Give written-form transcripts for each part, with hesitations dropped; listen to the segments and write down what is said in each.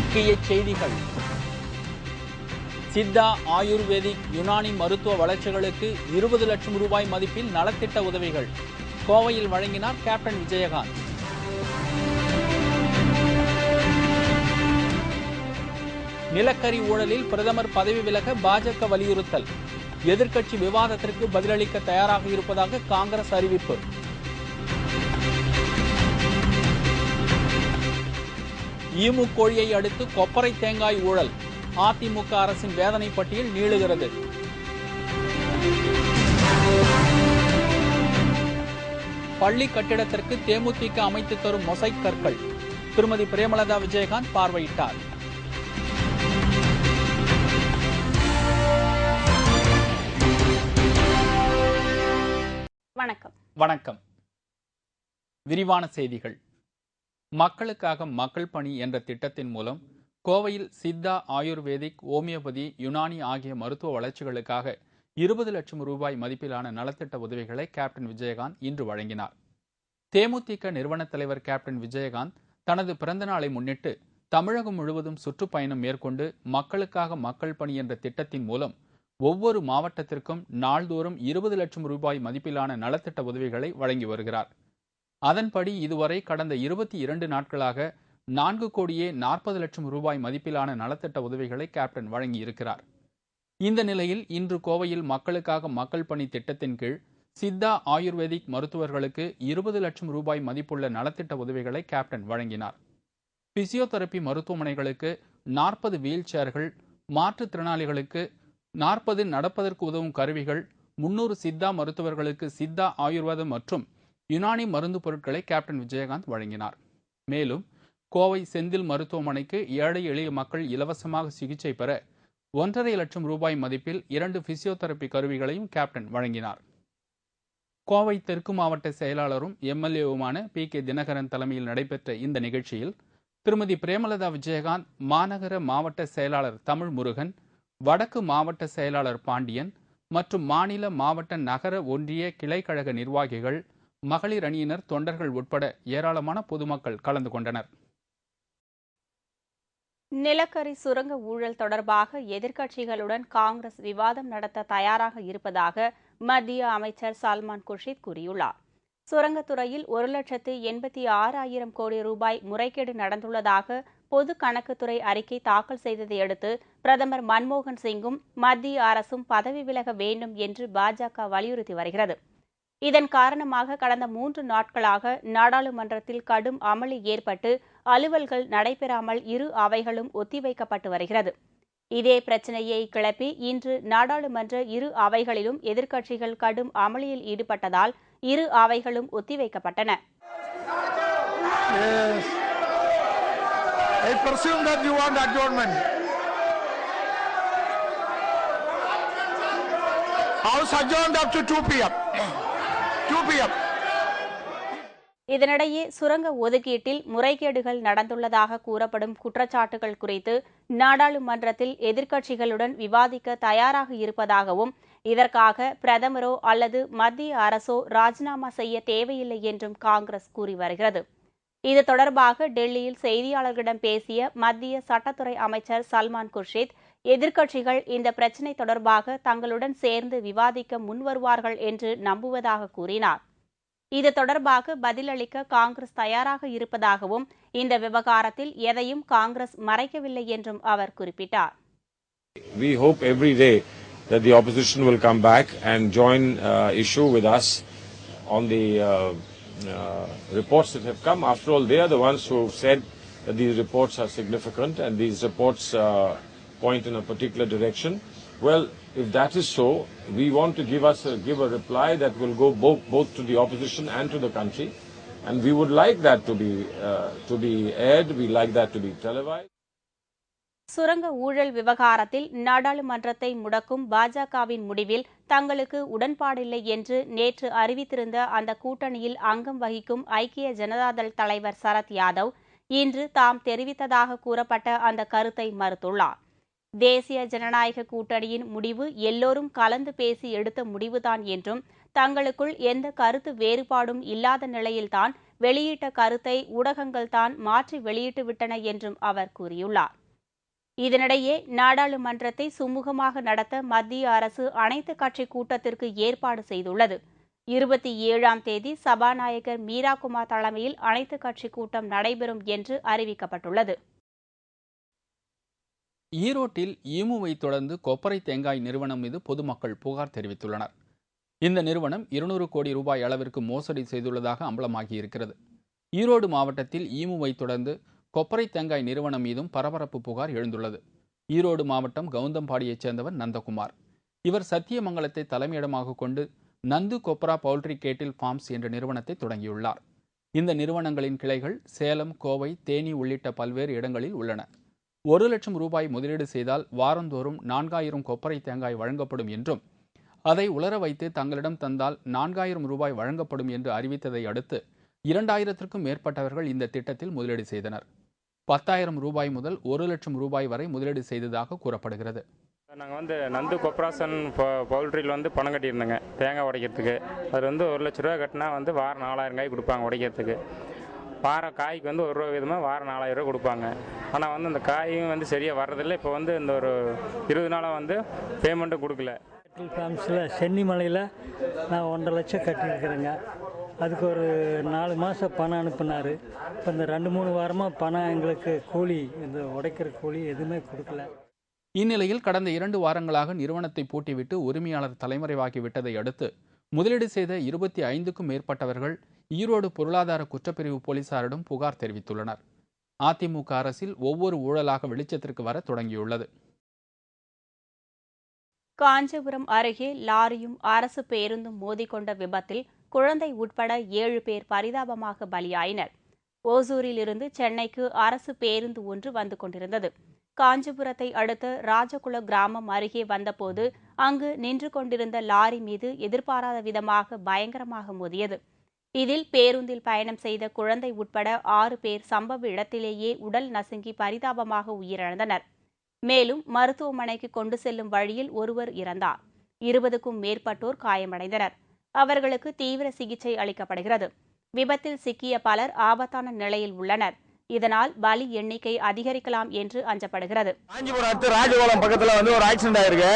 முக்கிய செய்திகள். சித்தா, ஆயுர்வேதிக், யுனானி மருத்துவ வளர்ச்சிகளுக்கு 20 லட்சம் ரூபாய் மதிப்பில் நலத்திட்ட உதவிகள் கோவையில் வழங்கினார் கேப்டன் விஜயகாந்த். நிலக்கரி ஊழலில் பிரதமர் பதவி விலக பாஜக வலியுறுத்தல். எதிர்க்கட்சி விவாதத்திற்கு பதிலளிக்க தயாராக இருப்பதாக காங்கிரஸ் அறிவிப்பு. ஈமு கோழியை அடுத்து கொப்பரை தேங்காய் ஊழல். அதிமுக அரசின் வேதனை பட்டியல் நீளுகிறது. பள்ளி கட்டிடத்திற்கு தேமுதிக அமைத்து தரும் மொசைக் கற்கள் திருமதி பிரேமலதா விஜயகாந்த் பார்வையிட்டார். வணக்கம். விரிவான செய்திகள். மக்களுக்காக மக்கள் பணி என்ற திட்டத்தின் மூலம் கோவையில் சித்தா, ஆயுர்வேதிக், ஓமியோபதி, யுனானி ஆகிய மருத்துவ வளர்ச்சிகளுக்காக 20 லட்சம் ரூபாய் மதிப்பிலான நலத்திட்ட உதவிகளை கேப்டன் விஜயகாந்த் இன்று வழங்கினார். தேமுதிக நிறுவன தலைவர் கேப்டன் விஜயகாந்த் தனது பிறந்த நாளை முன்னிட்டு தமிழகம் முழுவதும் சுற்றுப்பயணம் மேற்கொண்டு மக்களுக்காக மக்கள் பணி என்ற திட்டத்தின் மூலம் ஒவ்வொரு மாவட்டத்திற்கும் நாள்தோறும் 20 லட்சம் ரூபாய் மதிப்பிலான நலத்திட்ட உதவிகளை வழங்கி வருகிறார். அதன்படி இதுவரை கடந்த 22 நாட்களாக 4,40 லட்சம் ரூபாய் மதிப்பிலான நலத்திட்ட உதவிகளை கேப்டன் வழங்கியிருக்கிறார். இந்த நிலையில் இன்று கோவையில் மக்களுக்காக மக்கள் பணி திட்டத்தின் கீழ் சித்தா, ஆயுர்வேதிக் மருத்துவர்களுக்கு 20 லட்சம் ரூபாய் மதிப்புள்ள நலத்திட்ட உதவிகளை கேப்டன் வழங்கினார். பிசியோதெரபி மருத்துவமனைகளுக்கு 40 வீல் சேர்கள், மாற்றுத்திறனாளிகளுக்கு 40 நடப்பதற்கு உதவும் கருவிகள், 300 சித்தா மருத்துவர்களுக்கு சித்தா, ஆயுர்வேதம் மற்றும் யுனானி மருந்து பொருட்களை கேப்டன் விஜயகாந்த் வழங்கினார். மேலும் கோவை செந்தில் மருத்துவமனைக்கு ஏழை எளிய மக்கள் இலவசமாக சிகிச்சை பெற 1.5 லட்சம் ரூபாய் மதிப்பில் 2 பிசியோதெரபி கருவிகளையும் கேப்டன் வழங்கினார். கோவை தெற்கு மாவட்ட செயலாளரும் எம்எல்ஏவுமான PK தினகரன் தலைமையில் நடைபெற்ற இந்த நிகழ்ச்சியில் திருமதி பிரேமலதா விஜயகாந்த், மாநகர மாவட்ட செயலாளர் தமிழ் முருகன், வடக்கு மாவட்ட செயலாளர் பாண்டியன் மற்றும் மாநில, மாவட்ட, நகர, ஒன்றிய கிளைக்கழக நிர்வாகிகள், மகளிர் அணியினர், தொண்டர்கள் உட்பட ஏராளமான பொதுமக்கள் கலந்து கொண்டனர். நிலக்கரி சுரங்க ஊழல் தொடர்பாக எதிர்க்கட்சிகளுடன் காங்கிரஸ் விவாதம் நடத்த தயாராக இருப்பதாக மத்திய அமைச்சர் சல்மான் குர்ஷித் கூறியுள்ளார். சுரங்கத்துறையில் 1,86,000 கோடி ரூபாய் முறைகேடு நடந்துள்ளதாக பொது கணக்குத்துறை அறிக்கை தாக்கல் செய்ததை அடுத்து பிரதமர் மன்மோகன் சிங்கும் மத்திய அரசும் பதவி விலக வேண்டும் என்று பாஜக வலியுறுத்தி வருகிறது. இதன் காரணமாக கடந்த 3 நாட்களாக நாடாளுமன்றத்தில் கடும் அமளி ஏற்பட்டு அலுவல்கள் நடைபெறாமல் இரு அவைகளும் ஒத்திவைக்கப்பட்டு வருகிறது. இதே பிரச்சினையை கிளப்பி இன்று நாடாளுமன்ற இரு அவைகளிலும் எதிர்க்கட்சிகள் கடும் அமளியில் ஈடுபட்டதால் இரு அவைகளும் ஒத்திவைக்கப்பட்டன. I presume that you want adjournment. House adjourned up to 2 p.m. 2 p.m. இதனிடையே சுரங்க ஒதுக்கீட்டில் முறைகேடுகள் நடந்துள்ளதாக கூறப்படும் குற்றச்சாட்டுகள் குறித்து நாடாளுமன்றத்தில் எதிர்க்கட்சிகளுடன் விவாதிக்க தயாராக இருப்பதாகவும், இதற்காக பிரதமரோ அல்லது மத்திய அரசோ ராஜினாமா செய்ய தேவையில்லை என்றும் காங்கிரஸ் கூறி வருகிறது. இது தொடர்பாக டெல்லியில் செய்தியாளர்களிடம் பேசிய மத்திய சட்டத்துறை அமைச்சர் சல்மான் குர்ஷித், எதிர்க்கட்சிகள் இந்த பிரச்சினை தொடர்பாக தங்களுடன் சேர்ந்து விவாதிக்க முன்வருவார்கள் என்று நம்புவதாக கூறினார். இது தொடர்பாக பதிலளிக்க காங்கிரஸ் தயாராக இருப்பதாகவும், இந்த விவகாரத்தில் எதையும் காங்கிரஸ் மறைக்கவில்லை என்றும் அவர் குறிப்பிட்டார். We hope every day that the opposition will come back and join issue with us on the reports that have come. After all, they are the ones who said that these reports are significant and these reports point in a particular direction. Well, if that is so, we want to give a reply that will go both to the opposition and to the country, and we would like that to be aired. We like that to be televised. சுரங்க ஊழல் விவகாரத்தில் நாடாளுமன்றத்தை முடக்கும் பாஜகவின் முடிவில் தங்களுக்கு உடன்பாடில்லை என்று நேற்று அறிவித்திருந்த அந்த கூட்டணியில் அங்கம் வகிக்கும் ஐக்கிய ஜனதாதள் தலைவர் சரத் யாதவ் இன்று தாம் தெரிவித்ததாக கூறப்பட்ட அந்த கருத்தை மறுத்துள்ளார். தேசிய ஜனநாயக கூட்டணியின் முடிவு எல்லோரும் கலந்து பேசி எடுத்த முடிவுதான் என்றும், தங்களுக்குள் எந்த கருத்து வேறுபாடும் இல்லாத நிலையில்தான் வெளியிட்ட கருத்தை ஊடகங்கள் தான் மாற்றி வெளியிட்டுவிட்டன என்றும் அவர் கூறியுள்ளார். இதனிடையே நாடாளுமன்றத்தை சுமூகமாக நடத்த மத்திய அரசு அனைத்து கட்சி கூட்டத்திற்கு ஏற்பாடு செய்துள்ளது. 27ஆம் தேதி சபாநாயகர் மீராகுமார் தலைமையில் அனைத்து கட்சி கூட்டம் நடைபெறும் என்று அறிவிக்கப்பட்டுள்ளது. ஈரோட்டில் ஈமுவை தொடர்ந்து கொப்பரை தேங்காய் நிறுவனம் மீது பொதுமக்கள் புகார் தெரிவித்துள்ளனர். இந்த நிறுவனம் 200 கோடி ரூபாய் அளவிற்கு மோசடி செய்துள்ளதாக அம்பலமாகியிருக்கிறது. ஈரோடு மாவட்டத்தில் ஈமுவை தொடர்ந்து கொப்பரை தேங்காய் நிறுவனம் மீதும் பரபரப்பு புகார் எழுந்துள்ளது. ஈரோடு மாவட்டம் கவுந்தம்பாடியைச் சேர்ந்தவர் நந்தகுமார். இவர் சத்தியமங்கலத்தை தலைமையிடமாக கொண்டு நந்து கொப்ரா பவுல்ட்ரி கேட்டில் ஃபார்ம்ஸ் என்ற நிறுவனத்தை தொடங்கியுள்ளார். இந்த நிறுவனங்களின் கிளைகள் சேலம், கோவை, தேனி உள்ளிட்ட பல்வேறு இடங்களில் உள்ளன. 1 லட்சம் ரூபாய் முதலீடு செய்தால் வாரந்தோறும் 4000 கொப்பரை தேங்காய் வழங்கப்படும் என்றும், அதை உலர வைத்து தங்களிடம் தந்தால் 4000 ரூபாய் வழங்கப்படும் என்று அறிவித்ததை அடுத்து 2000க்கும் மேற்பட்டவர்கள் இந்த திட்டத்தில் முதலீடு செய்தனர். 10,000 ரூபாய் முதல் 1 லட்சம் ரூபாய் வரை முதலீடு செய்ததாக கூறப்படுகிறது. நாங்கள் நந்து கொப்ராசன் பவுல்ட்ரியில் பணம் கட்டியிருந்தோங்க தேங்காய் உடைக்கிறதுக்கு. அது 1 லட்ச ரூபா கட்டினா வாரம் 4000 காய் கொடுப்பாங்க உடைக்கிறதுக்கு. வாரம் காய்க்கு 1 ரூபா வீதமாக வாரம் 4000 ரூபா கொடுப்பாங்க. ஆனால் அந்த காயும் சரியாக வர்றதில்லை. இப்போ இந்த ஒரு 20 நாளாக பேமெண்ட்டும் கொடுக்கல. ஃபார்ம்ஸில் சென்னிமலையில் நான் 1.5 லட்சம் கட்டியிருக்கிறேங்க. அதுக்கு ஒரு 4 மாதம் பணம் அனுப்புனார். இப்போ இந்த 2-3 வாரமாக பணம் எங்களுக்கு கூலி, இந்த உடைக்கிற கூலி எதுவுமே கொடுக்கல. இந்நிலையில் கடந்த 2 வாரங்களாக நிறுவனத்தை பூட்டிவிட்டு உரிமையாளர் தலைமறைவாகிவிட்டதை அடுத்து முதலீடு செய்த 25க்கும் மேற்பட்டவர்கள் ஈரோடு பொருளாதார குற்றப்பிரிவு போலீசாரிடம் புகார் தெரிவித்துள்ளனர். அதிமுக அரசில் ஒவ்வொரு ஊழலாக வெளிச்சத்திற்கு வர தொடங்கியுள்ளது. காஞ்சிபுரம் அருகே லாரியும் அரசு பேருந்தும் மோதிக்கொண்ட விபத்தில் குழந்தை உட்பட 7 பேர் பரிதாபமாக பலியாயினர். ஓசூரிலிருந்து சென்னைக்கு அரசு பேருந்து ஒன்று வந்து கொண்டிருந்தது. காஞ்சிபுரத்தை அடுத்த ராஜகுல கிராமம் அருகே வந்தபோது அங்கு நின்று கொண்டிருந்த லாரி மீது எதிர்பாராத விதமாக பயங்கரமாக மோதியது. இதில் பேருந்தில் பயணம் செய்த குழந்தை உட்பட 6 பேர் சம்பவ இடத்திலேயே உடல் நசுங்கி பரிதாபமாக உயிரிழந்தனர். மேலும் மருத்துவமனைக்கு கொண்டு செல்லும் வழியில் ஒருவர் இறந்தார். 20க்கும் மேற்பட்டோர் காயமடைந்தனர். அவர்களுக்கு தீவிர சிகிச்சை அளிக்கப்படுகிறது. விபத்தில் சிக்கிய பலர் ஆபத்தான நிலையில் உள்ளனர். இதனால் பலி எண்ணிக்கை அதிகரிக்கலாம் என்று அஞ்சப்படுகிறது. காஞ்சிபுரம் அடுத்து ராஜகோலம் பக்கத்துல ஒரு ஆக்சிடென்ட் ஆயிருக்கு.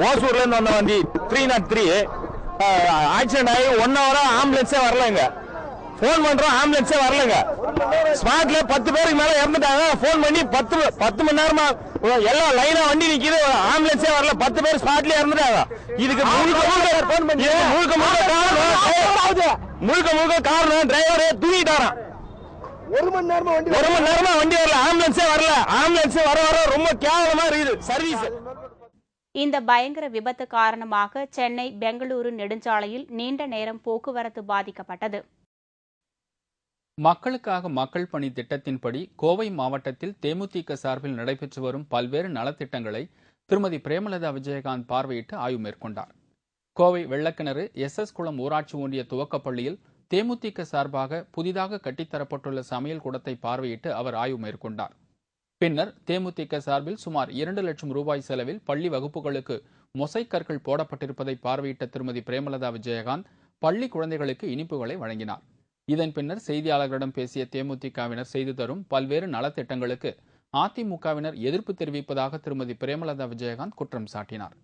ஓசூர்ல இருந்து வந்த வண்டி 303 ஆக்சிடென்ட் ஆகி 1 ஹவரா ஆம்புலன்ஸே வரலங்க. போன் பண்றோம், ஆம்புலன்ஸே வரலங்க. ஸ்பாட்ல 10 பேருக்கு மேல இறந்துட்டாங்க. போன் பண்ணி 10 மணி நேரமா எல்லாம் லைனா வண்டி நிக்குது, ஆம்புலன்ஸே வரல. 10 பேர் ஸ்பாட்லயே இறந்துட்டாங்க. இதுக்கு முழுக்க காரணம் டிரைவரே தூங்கிட்டாராம். 1 மணி நேரமா வண்டி வரல, ஆம்புலன்ஸே வரல. ஆம்புலன்ஸே வர ரொம்ப கேவலமா இருக்குது சர்வீஸ். இந்த பயங்கர விபத்து காரணமாக சென்னை பெங்களூரு நெடுஞ்சாலையில் நீண்ட நேரம் போக்குவரத்து பாதிக்கப்பட்டது. மக்களுக்காக மக்கள் பணி திட்டத்தின்படி கோவை மாவட்டத்தில் தேமுதிக சார்பில் நடைபெற்று வரும் பல்வேறு நலத்திட்டங்களை திருமதி பிரேமலதா விஜயகாந்த் பார்வையிட்டு ஆய்வு மேற்கொண்டார். கோவை வெள்ளக்கிணறு SS குளம் ஊராட்சி ஒன்றிய துவக்கப்பள்ளியில் தேமுதிக சார்பாக புதிதாக கட்டித்தரப்பட்டுள்ள சமையல் கூடத்தை பார்வையிட்டு அவர் ஆய்வு மேற்கொண்டார். பின்னர் தேமுதிக சார்பில் சுமார் 2 லட்சம் ரூபாய் செலவில் பள்ளி வகுப்புகளுக்கு மொசைக் கற்கள் போடப்பட்டிருப்பதை பார்வையிட்ட திருமதி பிரேமலதா விஜயகாந்த் பள்ளி குழந்தைகளுக்கு இனிப்புகளை வழங்கினார். இதன் பின்னர் செய்தியாளர்களிடம் பேசிய தேமுதிகவினர் செய்து தரும் பல்வேறு நலத்திட்டங்களுக்கு அதிமுகவினர் எதிர்ப்பு தெரிவிப்பதாக திருமதி பிரேமலதா விஜயகாந்த் குற்றம் சாட்டினார்.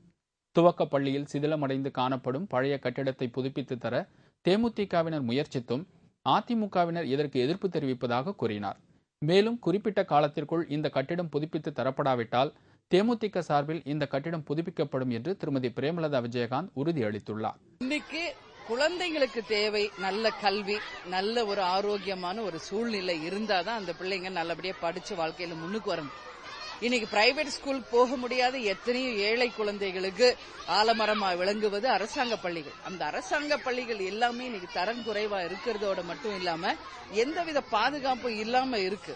துவக்க பள்ளியில் சிதிலமடைந்து காணப்படும் பழைய கட்டிடத்தை புதுப்பித்து தர தேமுதிகவினர் முயற்சித்தும் அதிமுகவினர் இதற்கு எதிர்ப்பு தெரிவிப்பதாக கூறினார். மேலும் குறிப்பிட்ட காலத்திற்குள் இந்த கட்டிடம் புதுப்பித்து தரப்படாவிட்டால் தேமுதிக சார்பில் இந்த கட்டிடம் புதுப்பிக்கப்படும் என்று திருமதி பிரேமலதா விஜயகாந்த் உறுதியளித்துள்ளார். இன்னைக்கு குழந்தைங்களுக்கு தேவை நல்ல கல்வி, நல்ல ஒரு ஆரோக்கியமான ஒரு சூழ்நிலை இருந்தாதான் அந்த பிள்ளைங்க நல்லபடியா படிச்சு வாழ்க்கையில முன்னுக்கு வரணும். இன்னைக்கு பிரைவேட் ஸ்கூல் போக முடியாத எத்தனையோ ஏழை குழந்தைகளுக்கு ஆலமரமா விளங்குவது அரசாங்க பள்ளிகள். அந்த அரசாங்க பள்ளிகள் எல்லாமே இன்னைக்கு தரம் குறைவா இருக்கிறதோட மட்டும் இல்லாம எந்தவித பாதுகாப்பும் இல்லாம இருக்கு.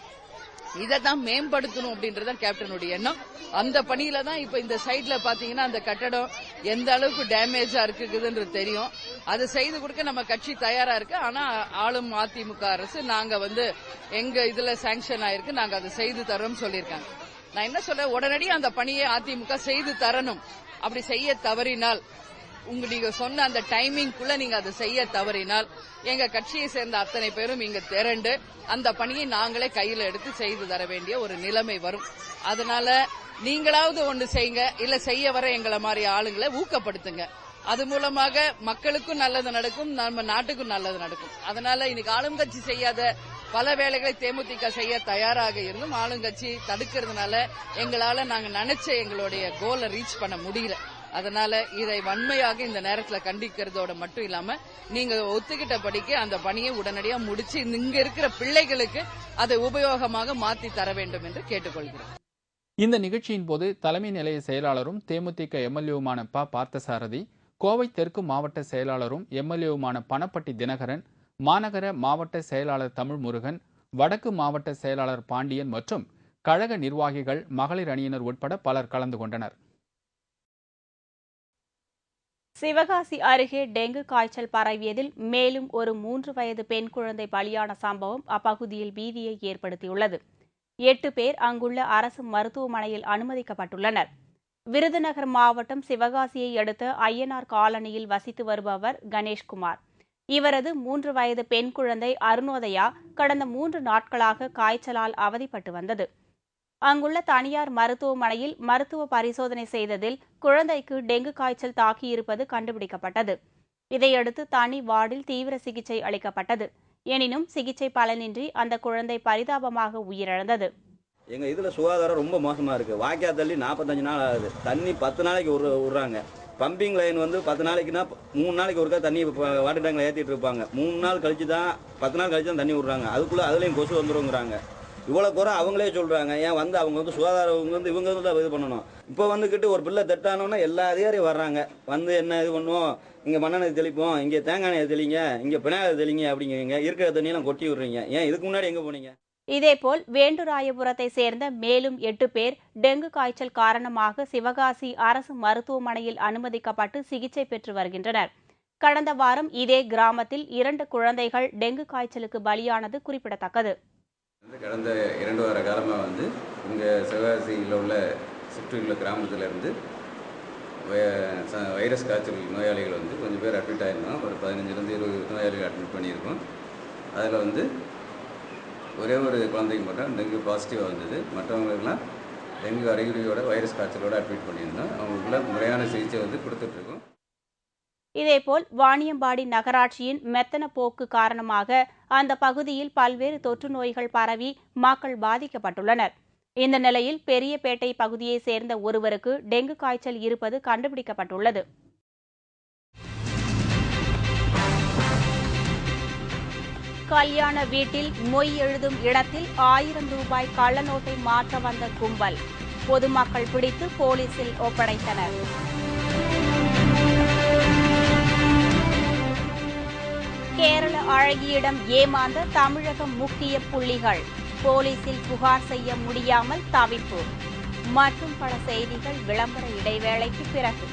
இதான் மேம்படுத்தணும் அப்படின்றதான் கேப்டனுடைய எண்ணம். அந்த பணியில தான் இப்ப இந்த சைட்ல பாத்தீங்கன்னா அந்த கட்டடம் எந்த அளவுக்கு டேமேஜா இருக்குதுன்றது தெரியும். அதை செய்து கொடுக்க நம்ம கட்சி தயாரா இருக்கு. ஆனா ஆளும் அதிமுக அரசு நாங்க எங்க இதுல சாங்ஷன் ஆயிருக்கு, நாங்க அதை செய்து தரோம் சொல்லியிருக்காங்க. நான் என்ன சொல்றேன், உடனடியாக அந்த பணியை அதிமுக செய்து தரணும். அப்படி செய்ய தவறினால் நீங்க சொன்ன அந்த டைமிங்குள்ள நீங்க அதை செய்ய தவறினால் எங்க கட்சியை சேர்ந்த அத்தனை பேரும் இங்க திரண்டு அந்த பணியை நாங்களே கையில எடுத்து செய்து தர வேண்டிய ஒரு நிலைமை வரும். அதனால நீங்களாவது ஒன்று செய்யுங்க, இல்ல செய்ய வர எங்களை மாதிரி ஆளுங்களை ஊக்கப்படுத்துங்க. அது மூலமாக மக்களுக்கும் நல்லது நடக்கும், நம்ம நாட்டுக்கும் நல்லது நடக்கும். அதனால இன்னைக்கு ஆளுங்கட்சி செய்யாத பல வேலைகளை தேமுதிக செய்ய தயாராக இருந்தும் ஆளுங்கட்சி தடுக்கிறதுனால எங்களால நாங்க நினைச்ச எங்களுடைய கோலை ரீச் பண்ண முடியல. அதனால இதை வன்மையாக இந்த நேரத்தில் கண்டிக்கிறதோட மட்டும் இல்லாம நீங்க ஒத்துக்கிட்டபடிக்கு அந்த பணியை உடனடியாக முடிச்சு இங்க இருக்கிற பிள்ளைகளுக்கு அதை உபயோகமாக மாற்றி தர வேண்டும் என்று கேட்டுக்கொள்கிறேன். இந்த நிகழ்ச்சியின் போது தலைமை நிலைய செயலாளரும் தேமுதிக எம்எல்ஏவுமான பார்த்தசாரதி, கோவை தெற்கு மாவட்ட செயலாளரும் எம்எல்ஏவுமான பணப்பட்டி தினகரன், மாநகர மாவட்ட செயலாளர் தமிழ் முருகன், வடக்கு மாவட்ட செயலாளர் பாண்டியன் மற்றும் கழக நிர்வாகிகள், மகளிர் அணியினர் உட்பட பலர் கலந்து கொண்டனர். சிவகாசி அருகே டெங்கு காய்ச்சல் பரவியதில் மேலும் ஒரு 3 வயது பெண் குழந்தை பலியான சம்பவம் அப்பகுதியில் பீதியை ஏற்படுத்தியுள்ளது. 8 பேர் அங்குள்ள அரசு மருத்துவமனையில் அனுமதிக்கப்பட்டுள்ளனர். விருதுநகர் மாவட்டம் சிவகாசியை அடுத்த ஐயனார் காலனியில் வசித்து வருபவர் கணேஷ்குமார். இவரது 3 வயது பெண் குழந்தை அருணோதயா கடந்த 3 நாட்களாக காய்ச்சலால் அவதிப்பட்டு வந்தது. அங்குள்ள தனியார் மருத்துவமனையில் மருத்துவ பரிசோதனை செய்ததில் குழந்தைக்கு டெங்கு காய்ச்சல் தாக்கியிருப்பது கண்டுபிடிக்கப்பட்டது. இதையடுத்து தனி வார்டில் தீவிர சிகிச்சை அளிக்கப்பட்டது. எனினும் சிகிச்சை பலனின்றி அந்த குழந்தை பரிதாபமாக உயிரிழந்தது. எங்கள் இதில் சுகாதாரம் ரொம்ப மோசமாக இருக்குது. வாய்க்கா தள்ளி 45 நாள் ஆகுது. தண்ணி 10 நாளைக்கு விட்றாங்க. பம்பிங் லைன் வந்து 10 நாளைக்குன்னா 3 நாளைக்கு ஒருக்கா தண்ணி வாட்டர் டேங்கில் ஏற்றிட்டு இருப்பாங்க. 3 நாள் கழிச்சு தான் 10 நாள் கழிச்சு தான் தண்ணி விட்றாங்க. அதுக்குள்ளே அதுலேயும் கொசு வந்துருங்கிறாங்க. இவ்வளோ குறை அவங்களே சொல்கிறாங்க. ஏன் வந்து அவங்க வந்து சுகாதாரம் வந்து இவங்க வந்து இது பண்ணணும். இப்போ வந்துக்கிட்டு ஒரு பிள்ளை தட்டானோன்னா எல்லா அதிகாரியும் வர்றாங்க. வந்து என்ன இது பண்ணுவோம், இங்கே மண்ணெண்ணெய் தெளிப்போம், இங்கே தேங்காய் எண்ணெய் தெளிங்க, இங்கே பினாயில் தெளிங்க அப்படிங்கிறீங்க. இருக்கிற தண்ணியெல்லாம் கொட்டி விடுறீங்க. ஏன் இதுக்கு முன்னாடி எங்கே போனீங்க? இதேபோல் வேண்டுராயபுரத்தை சேர்ந்த மேலும் 8 பேர் டெங்கு காய்ச்சல் காரணமாக சிவகாசி அரசு மருத்துவமனையில் அனுமதிக்கப்பட்டு சிகிச்சை பெற்று வருகின்றனர். கடந்த வாரம் இதே கிராமத்தில் 2 குழந்தைகள் டெங்கு காய்ச்சலுக்கு பலியானது குறிப்பிடத்தக்கது. கடந்த 2 வார காலமாக வந்து இங்கே சிவகாசியில் உள்ள சுற்றியுள்ள கிராமத்திலிருந்து வைரஸ் காய்ச்சல் நோயாளிகள் வந்து கொஞ்சம் பேர் அட்மிட் ஆகிருந்தோம். ஒரு 15லேருந்து 20 நோயாளிகள் அட்மிட் பண்ணியிருக்கோம். அதில் வந்து ஒரே ஒரு குழந்தைக்கு மட்டும் டெங்கு பாசிட்டிவாக வந்தது. மற்றவங்களுக்கெல்லாம் டெங்கு அறிகுறியோட வைரஸ் காய்ச்சலோடு அட்மிட் பண்ணியிருந்தோம். அவங்களுக்குள்ள முறையான சிகிச்சை வந்து கொடுத்துட்ருக்கோம். இதேபோல் வாணியம்பாடி நகராட்சியின் மெத்தன போக்கு காரணமாக அந்த பகுதியில் பல்வேறு தொற்று நோய்கள் பரவி மக்கள் பாதிக்கப்பட்டுள்ளனர். இந்த நிலையில் பெரியபேட்டை பகுதியைச் சேர்ந்த ஒருவருக்கு டெங்கு காய்ச்சல் இருப்பது கண்டுபிடிக்கப்பட்டுள்ளது. கல்யாண வீட்டில் மொய் எழுதும் இடத்தில் 1000 ரூபாய் கள்ளநோட்டை மாற்ற வந்த கும்பல் பொதுமக்கள் பிடித்து போலீசில் ஒப்படைத்தனர். கேரள அழகியிடம் ஏமாந்த தமிழக முக்கிய புள்ளிகள் போலீசில் புகார் செய்ய முடியாமல் தவிப்பு. மற்றும் பல செய்திகள் விளம்பர இடைவேளைக்கு பிறகு.